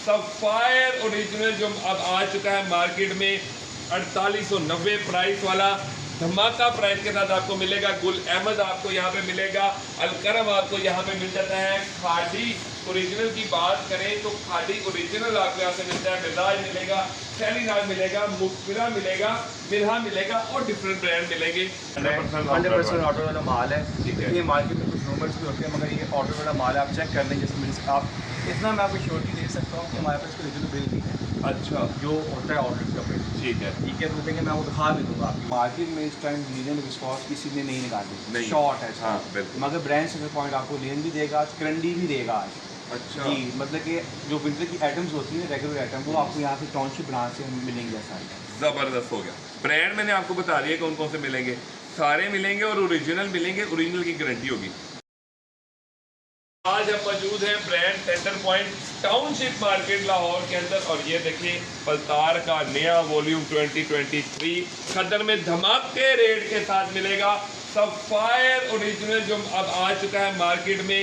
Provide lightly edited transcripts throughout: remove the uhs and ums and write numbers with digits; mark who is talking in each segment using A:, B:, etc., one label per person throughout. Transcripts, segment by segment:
A: Sapphire original जो अब आ चुका है मार्केट में 4890 प्राइस वाला धमाका प्राइस के साथ आपको मिलेगा। गुल अहमद आपको यहाँ पे मिलेगा, अलकरम आपको यहाँ पे मिल जाता है। खाड़ी ओरिजिनल की बात करें तो खाड़ी ओरिजिनल आपको यहाँ से मिलता है। मिजाज मिलेगा, शैलीनाज मिलेगा, मुस्फिरा मिलेगा, मिल्हा मिलेगा और डिफरेंट ब्रांड मिलेंगे।
B: 100% ऑर्डर वाला माल है। ये मार्केट में कुछ रूमर्स भी होते हैं, मगर ये ऑर्डर वाला माल है। आप चेक कर लें, जैसे मेरे आप इतना मैं आपको श्योरिटी दे सकता हूँ कि हमारे पास ओरिजिनल बिल भी है।
A: अच्छा,
B: जो होता है ऑर्डर का बिल,
A: ठीक है
B: तो देंगे, मैं वो दिखा भी दूँगा आपकी। मार्केट में इस टाइम लीलन विस्कॉस किसी ने नहीं निकाली, शॉर्ट है।
A: हाँ, बिल्कुल।
B: मगर ब्रांड सेलर पॉइंट आपको लीलन भी देगा, करंडी भी देगा आज।
A: अच्छा
B: जी, मतलब कि जो विंटर की आइटम्स होती है रेगुलर आइटम, वो आपको यहाँ से टाउनशिप ब्रांच से मिलेंगे सारे।
A: ज़बरदस्त हो गया। ब्रांड मैंने आपको बता दिया कौन कौन से मिलेंगे, सारे मिलेंगे और ओरिजिनल मिलेंगे, ओरिजिनल की गारंटी होगी। आज हम मौजूद हैं brand centre point township market Lahore के अंदर, और ये देखिए पलतार का नया वॉल्यूम 2023 खदर में धमाके रेट के साथ मिलेगा। सफायर ओरिजिनल जो अब आ चुका है मार्केट में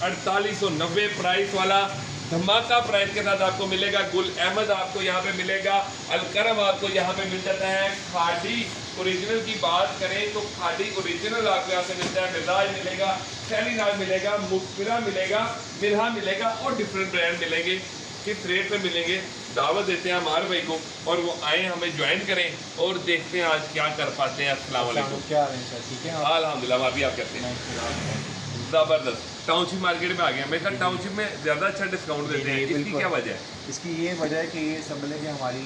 A: 4890 प्राइस वाला धमाका प्राइस के साथ आपको मिलेगा। गुल अहमद आपको यहाँ पे मिलेगा, अलकरम आपको यहाँ पे मिल जाता है। खाड़ी ओरिजिनल की बात करें तो खाड़ी ओरिजिनल आपको यहाँ से मिलता है। मिजाज मिलेगा, शैलीनाज मिलेगा, मुस्फिरा मिलेगा, मिल्हा मिलेगा और डिफरेंट ब्रांड मिलेंगे। किस रेट पे मिलेंगे दावत देते हैं हमारे भाई को, और वो आए हमें ज्वाइन करें और देखते हैं आज क्या कर पाते हैं। अस्सलाम वालेकुम।
B: क्या है सर? ठीक है,
A: अल्हम्दुलिल्लाह। अभी आप कहते हैं ज़बरदस्त। टाउनशिप मार्केट में आ गया। मेरे ख्याल टाउनशिप में ज़्यादा अच्छा डिस्काउंट देते हैं, इसकी क्या वजह है?
B: इसकी ये वजह है कि ये समझ लें कि हमारी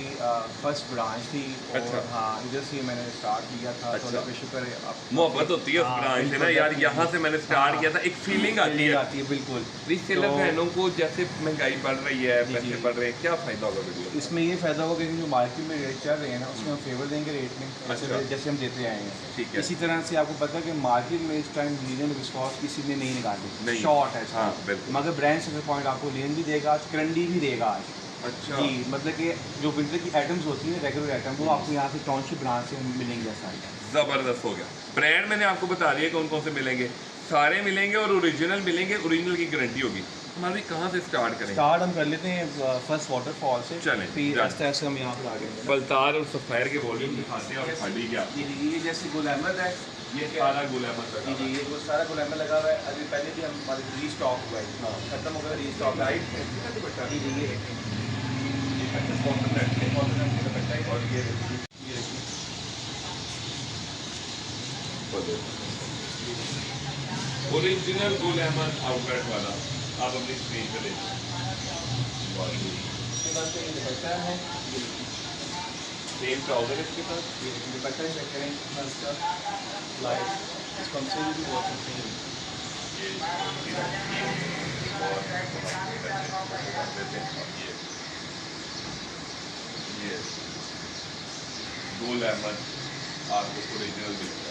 B: फर्स्ट ब्रांच थी।
A: अच्छा।
B: और हाँ, इधर से मैंने स्टार्ट किया था।
A: अच्छा।
B: तो अल्लाह का शुक्र है, अब
A: मोहब्बत होती है उस ब्रांच से ना यार, यहाँ से मैंने स्टार्ट किया था, एक फीलिंग आती है
B: बिल्कुल।
A: रीसेलर बहनों को। जैसे महंगाई बढ़ रही है, पैसे बढ़ रहे हैं, क्या फ़ायदा होगा वीडियो?
B: इसमें ये फ़ायदा होगा कि जो मार्केट में रेट चल रहे हैं ना, उसमें हम फेवर देंगे रेट में,
A: अच्छा।
B: जैसे हम देते आए हैं।
A: ठीक है।
B: इसी तरह से आपको पता है कि मार्केट में इस टाइम लीलन विस्कॉस किसी ने नहीं निकाली,
A: नहीं।
B: शॉर्ट है।
A: हाँ, बिल्कुल।
B: मगर ब्रांड सेलर पॉइंट आपको लीलन भी देगा, करंडी भी देगा आज।
A: अच्छा
B: जी, मतलब कि जो विंटर की आइटम्स होती हैं रेगुलर आइटम, वो आपको यहाँ से टाउनशिप ब्रांच से मिलेंगे सारे।
A: ज़बरदस्त हो गया। ब्रांड मैंने आपको बता दिया कौन कौन से मिलेंगे, सारे मिलेंगे और ओरिजिनल मिलेंगे, ओरिजिनल की गारंटी होगी। हमारे कहाँ से स्टार्ट करें?
B: स्टार्ट हम कर लेते हैं फर्स्ट वाटरफॉल से।
A: चलें,
B: फिर आस्ते आस्ते हम यहाँ पर आ गए।
A: बलतार और सफ़ायर के वॉल्यूम दिखाते हैं और खाड़ी क्या।
B: ये जैसे गुल अहमद है,
A: ये सारा गुल अहमद लगा
B: जी, ये वो सारा गुल अहमद लगा हुआ है। अभी पहले भी हमारे रीस्टॉक हुआ है, खत्म हो गया, रीस्टॉक राइट। जी, ये
A: और ये ओरिजिनल गुल अहमद आउटलेट वाला आप अपनी स्क्रीन पे देखिए।
B: दुपट्टा है,
A: सेम ट्राउजर इसके साथ,
B: दुपट्टा चेक करें इसका लाइट, इसको हम से भी बहुत सकते हैं।
A: ये गुल अहमद आपको ओरिजिनल मिलेगा,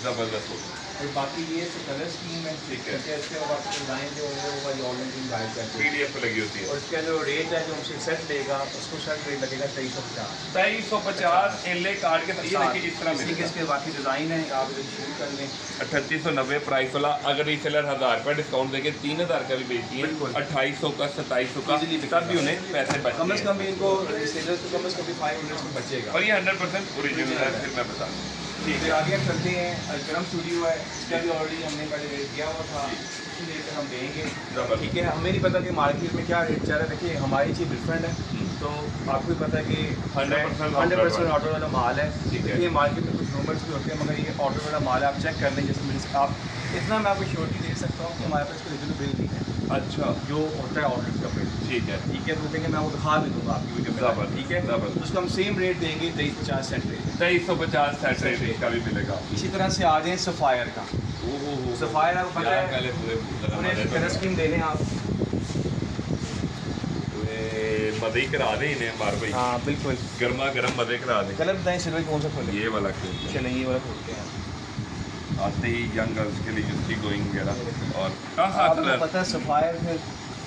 A: ज़बरदस्त होगा।
B: और बाकी ये कलर स्कीम है,
A: ठीक है।
B: इसके बाद डिज़ाइन जो है वो वाली ऑनलाइन गाइड करते हैं।
A: PDF पे लगी होती है।
B: और इसके अंदर रेट है जो हमसे सेट लेगा, उसको सेट रेट लगेगा 2350।
A: 2350 एनले कार्ड के साथ। ये देखिए इस तरह
B: इसी के
A: मिलेगा।
B: इसके बाकी डिज़ाइन है, आप इधर शुरू कर लें।
A: 3890 प्राइस वाला। अगर रीसेलर 1000 रुपये डिस्काउंट देके 3000 का भी बेचती है,
B: बिल्कुल।
A: 2800 का, 2700 का,
B: Easily
A: तब भी उन्हें पैसे बचते
B: कम से
A: हैं।
B: कम भी इनको सेलर से कम से कम 500 में बचेगा।
A: और ये 100% ओरिजिनल है, फिर मैं बता दूँ। ठीक
B: फिर
A: है।
B: आगे हम चलते हैं, अलकरम स्टूडियो है, इसका भी ऑलरेडी हमने पहले रेट किया हुआ था, इसी रेट पर हम देंगे।
A: जबरदस्त।
B: ठीक है, हमें नहीं पता कि मार्केट में क्या रेट चल रहा है। देखिए हमारी चीज़ डिफरेंट है, तो आपको भी पता है कि 100% ऑर्डर वाला माल है।
A: ठीक है।
B: ये मार्केट में कुछ रूमर्स भी होते हैं, मगर ये ऑर्डर वाला माल है। आप चेक कर लें, जैसे मेरे आप इतना मैं आपको श्योरिटी दे सकता हूँ कि हमारे पास ओरिजिनल बिल भी है।
A: अच्छा,
B: जो होता है ऑर्डर का बिल,
A: ठीक है।
B: तो देंगे, मैं वो दिखा भी दूँगा आपकी वीडियो में। ठीक है, उसको हम सेम रेट देंगे 2350 सेट रेट।
A: 2350 सेट रेट का भी मिलेगा।
B: इसी तरह से आ जाए सफ़ायर का। सफ़ायर आपको पता है,
A: पहले
B: उन्हें कलर स्कीम दे दें आप।
A: मज़े ही करा दें इन्हें हमारे भाई।
B: हाँ बिल्कुल,
A: गर्मा गर्म मज़े करा दें।
B: कलर बताएं सिल्वर कौन सा खोलें?
A: ये वाला क्यों?
B: चलें ये वाला खोलते हैं।
A: आते ही यंग गर्ल्स के लिए यूसी गोइंग वगैरह। और कहाँ
B: आपको
A: कलर
B: पता है सफ़ायर में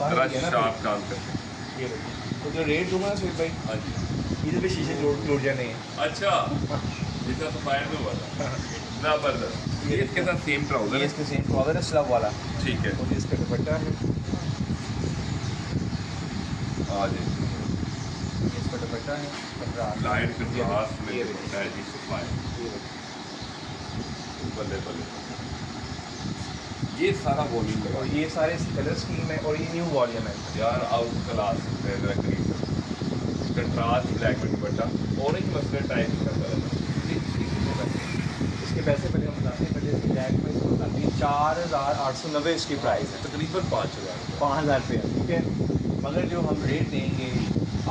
A: जरा शार्प काम करते हैं।
B: ये देखिए, तो जो रेट दूंगा ना सिर्फ भाई,
A: हाँ जी।
B: इधर भी शीशे टूट जाने हैं।
A: अच्छा, जितना सफायर में हुआ था। ज़बरदस्त। ये इसके साथ सेम ट्राउजर
B: ये
A: है।
B: इसके सेम ट्राउजर है, स्लब वाला।
A: ठीक है।
B: और इसका दुपट्टा है।
A: हाँ जी,
B: ये इसका दुपट्टा है कंट्रास्ट
A: लाइट कंट्रास्ट में
B: ये
A: दुपट्टा है जी, सफायर, बल्ले बल्ले, ये सारा वॉल्यूम लगा
B: और ये सारे कलर स्कीम है और ये न्यू वॉल्यूम है।
A: यार, आउट क्लास कंट्रास्ट ब्लैक में दुपट्टा, ऑरेंज मस्टर्ड टाइप का कलर है।
B: इसके पैसे पहले हम बताते हैं, पहले इसकी ब्लैक में इसको बताते हैं 4890 इसकी प्राइस है,
A: तकरीबन 5000
B: 5000 रुपये, ठीक है। मगर जो हम रेट देंगे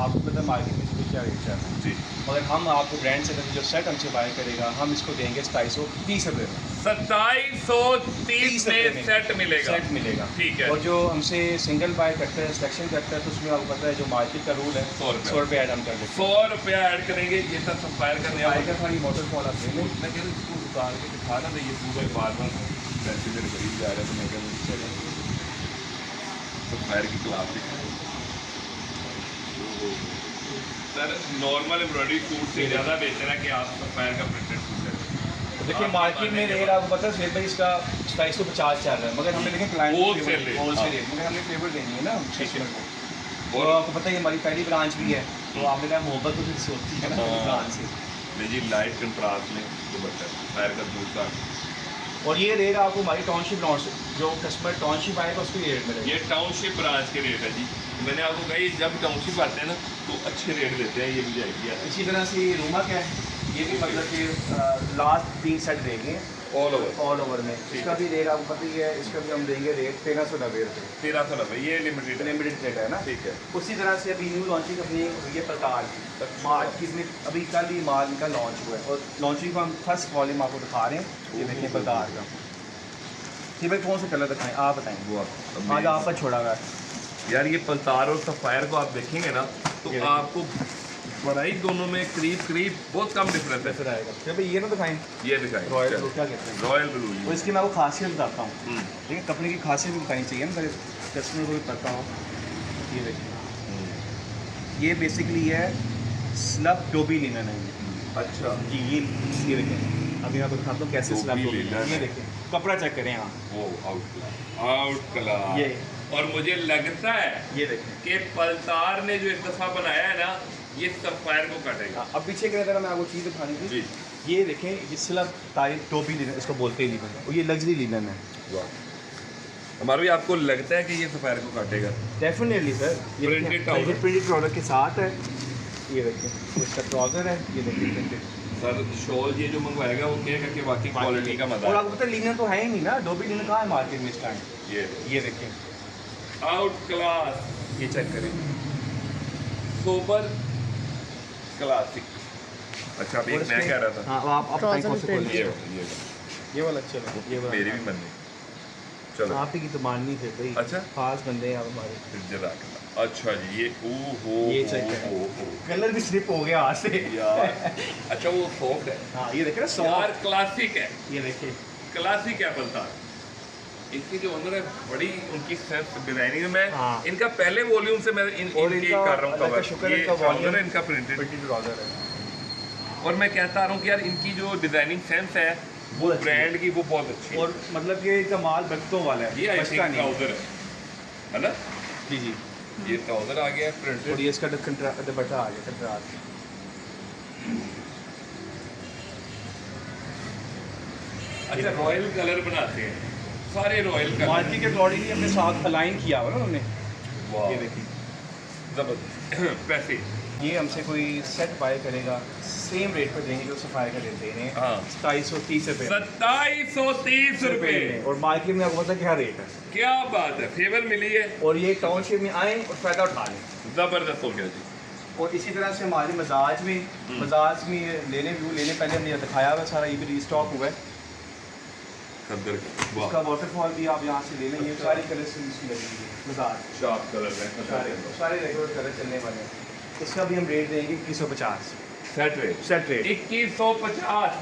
B: आपको पता मार्केट में इसको क्या रेट चल रहा है,
A: जी,
B: मगर हम आपको ब्रांड से जो सेट हमसे बाय करेगा हम इसको देंगे 2730 रुपये में,
A: 2730 में सेट मिलेगा,
B: सेट मिलेगा,
A: ठीक है।
B: और जो हमसे सिंगल बाय करता है, सिलेक्शन करता है, तो उसमें आपको पता है जो मार्केट का रूल है
A: 100
B: रुपये ऐड हम कर देते
A: 100 रुपया ऐड करेंगे। ये सब सफायर करने
B: हैं।
A: वाले
B: का सारी वाटरफॉल आप ले लें।
A: मैं कह रहा हूँ इसको उतार के दिखा ना, ये पूरा बार बार पैसे मेरे करीब जा रहे हैं, तो मैं कह रहा हूँ सफायर की क्लास दिखाएं। सर, नॉर्मल एम्ब्रॉयडरी सूट से ज़्यादा बेहतर है कि आप सफायर का प्रिंटेड सूट करें।
B: तो देखिए मार्केट में रेट आपको पता है सेल भाई इसका 2750 चल रहा है, मगर हमने देखें क्लाइंट
A: Wholesale rate,
B: होलसेल
A: हाँ।
B: रेट, मगर हमने फेवर देनी है ना
A: ठीक है।
B: कस्टमर को। और आपको पता है ये हमारी पहली ब्रांच भी है, तो आपने कहा मोहब्बत तो किसी होती है ना
A: हाँ।
B: ब्रांच से।
A: नहीं जी, लाइट कंट्रास्ट में दुपट्टा, सफायर का दूसरा।
B: और ये रेट आपको हमारी टाउनशिप ब्रांच से, जो कस्टमर टाउनशिप आएगा उसको ये रेट मिलेगा।
A: ये टाउनशिप ब्रांच के रेट है जी। मैंने आपको कहा, ये जब टाउनशिप आते हैं ना तो अच्छे रेट देते हैं, ये भी आइडिया है।
B: इसी तरह से ये रूमा क्या है, ये भी मतलब कि लास्ट 3 सेट देंगे
A: ऑल ओवर
B: में। इसका भी रेट आपको पता ही है, इसका भी हम देंगे रेट 1390 रुपये,
A: 1390, ये लिमिटेड है,
B: लिमिटेड रेट है ना।
A: ठीक है।
B: उसी तरह से अभी न्यू लॉन्चिंग अपनी हुई है पलताल की, मार्च की इसमें अभी कल ही माल इनका लॉन्च हुआ है, और लॉन्चिंग को हम फर्स्ट वॉल्यूम आपको दिखा रहे हैं। ये देखिए पलताल का, जी भाई कौन सा कलर दिखाएं आप बताएं,
A: वो
B: आज आप पर छोड़ा हुआ है।
A: यार, ये पलतार और सफायर को आप देखेंगे ना तो
B: ये
A: आपको बड़ा ही दोनों में करीब करीब बहुत कम डिफरेंस है।
B: कैसे रहेगा, चलिए भाई ये ना दिखाएं,
A: ये दिखाएं
B: रॉयल ब्लू क्या कहते हैं,
A: रॉयल ब्लू
B: और इसकी मैं आपको खासियत बताता हूँ।
A: हम्म,
B: ठीक है, कपड़े की खासियत भी बतानी चाहिए ना ताकि कस्टमर को भी पता हो। ये देखिए, ये बेसिकली है स्लब डोबी लिनन है ये।
A: अच्छा
B: जी ये देखिए, अभी मैं आपको दिखाता हूँ कैसे स्लब
A: डोबी
B: डोबी
A: लिनन
B: ये
A: है।
B: देखिए, कपड़ा चेक करें यहाँ,
A: वो आउट कलर
B: ये
A: और मुझे लगता है
B: ये देखिए।
A: कि पलतार ने जो इस दफा बनाया है ना, ये सफायर को काटेगा।
B: अब पीछे की तरह मैं आपको चीज़ दिखानी थी,
A: जी,
B: ये देखें, ये स्लब टाइप टोपी लिनन इसको बोलते हैं लिनन, और ये लग्जरी लिनन है।
A: वाह, हमारा भी आपको लगता है कि ये सफायर को काटेगा?
B: डेफिनेटली सर, ये
A: Printed trouser।
B: प्रिंटेड ट्राउजर के साथ है। ये देखिए, इसका ट्राउजर है, ये देखिए प्रिंटेड।
A: सर, शॉल ये जो मंगवाएगा वो कहेगा कि वाकई क्वालिटी का मजा
B: और
A: है।
B: आपको पता है लिनन तो है ही नहीं ना, डोबी लिनन कहाँ है मार्केट में इस टाइम। ये देखिए,
A: आउट क्लास,
B: ये चेक करें,
A: सुपर क्लासिक। अच्छा, अभी
B: और
A: एक मैं
B: इसमें-
A: कह रहा था,
B: हाँ आप बताएं कौन से खोल
A: ये
B: लिए। ये वाला अच्छा लगा, ये वाला
A: मेरी भी बननी। चलो,
B: आप ही की तो माननी थे भाई,
A: अच्छा।
B: खास बंदे हैं आप हमारे।
A: जज़ाकल्लाह। अच्छा जी, ये ओहो,
B: ये check करें।
A: ओहो,
B: कलर भी स्लिप हो गया हाथ से
A: यार, अच्छा वो सॉफ्ट है
B: हाँ ये देखिए ना
A: यार,
B: सॉफ्ट,
A: क्लासिक है,
B: ये देखिए
A: क्लासिक है पलतार। इनकी जो ओनर है, बड़ी उनकी सेंस डिजाइनिंग में।
B: हाँ।
A: इनका पहले वॉल्यूम से मैं
B: और
A: इनकी
B: इनका
A: कर रहा हूँ
B: अल्लाह का
A: कवर।
B: शुक्र है,
A: ये
B: इनका
A: trouser
B: volume-
A: है इनका प्रिंटेड,
B: प्रिंटेड ट्राउजर है।
A: और मैं कहता रहा हूँ कि यार इनकी जो डिजाइनिंग सेंस है वो
B: बहुत अच्छी है।
A: ब्रांड की वो बहुत अच्छी है।
B: और मतलब ये इनका माल बरतों वाला है,
A: ये आई
B: बचता
A: थिंक
B: नहीं।
A: ट्राउजर है ना,
B: जी जी,
A: ये ट्राउजर आ गया
B: और
A: प्रिंटेड।
B: ये इसका दुपट्टा आ गया कंट्रास्ट।
A: अच्छा, रॉयल कलर बनाते हैं सारे, रॉयल कलर।
B: मार्केट के अकॉर्डिंगली हमने साथ अलाइन किया हुआ ना उन्होंने।
A: वाह,
B: ये देखिए,
A: जबरदस्त। पैसे
B: ये हमसे कोई सेट बाय करेगा सेम रेट पर देंगे जो सफाई का देते हैं,
A: हाँ।
B: 2730 रुपये
A: 2730 रुपए।
B: में, और मार्केट में आपको पता है क्या रेट है।
A: क्या बात है, फेवर मिली है,
B: और ये टाउनशिप में आए और फ़ायदा उठा लें।
A: जबरदस्त हो गया जी।
B: और इसी तरह से हमारे मजाज में लेने पहले हमने दिखाया हुआ सारा, ये भी रीस्टॉक हुआ है।
A: खद्दर
B: इसका
A: वाह,
B: वाटरफॉल भी आप यहाँ से ले लें, ये सारी कलर से इसकी लगी हुई है मजाज,
A: शार्प कलर है,
B: सारे रेगुलर कलर चलने वाले हैं। इसका भी हम रेट देंगे 2150
A: सेट रेट
B: सेट रेट।
A: 2150।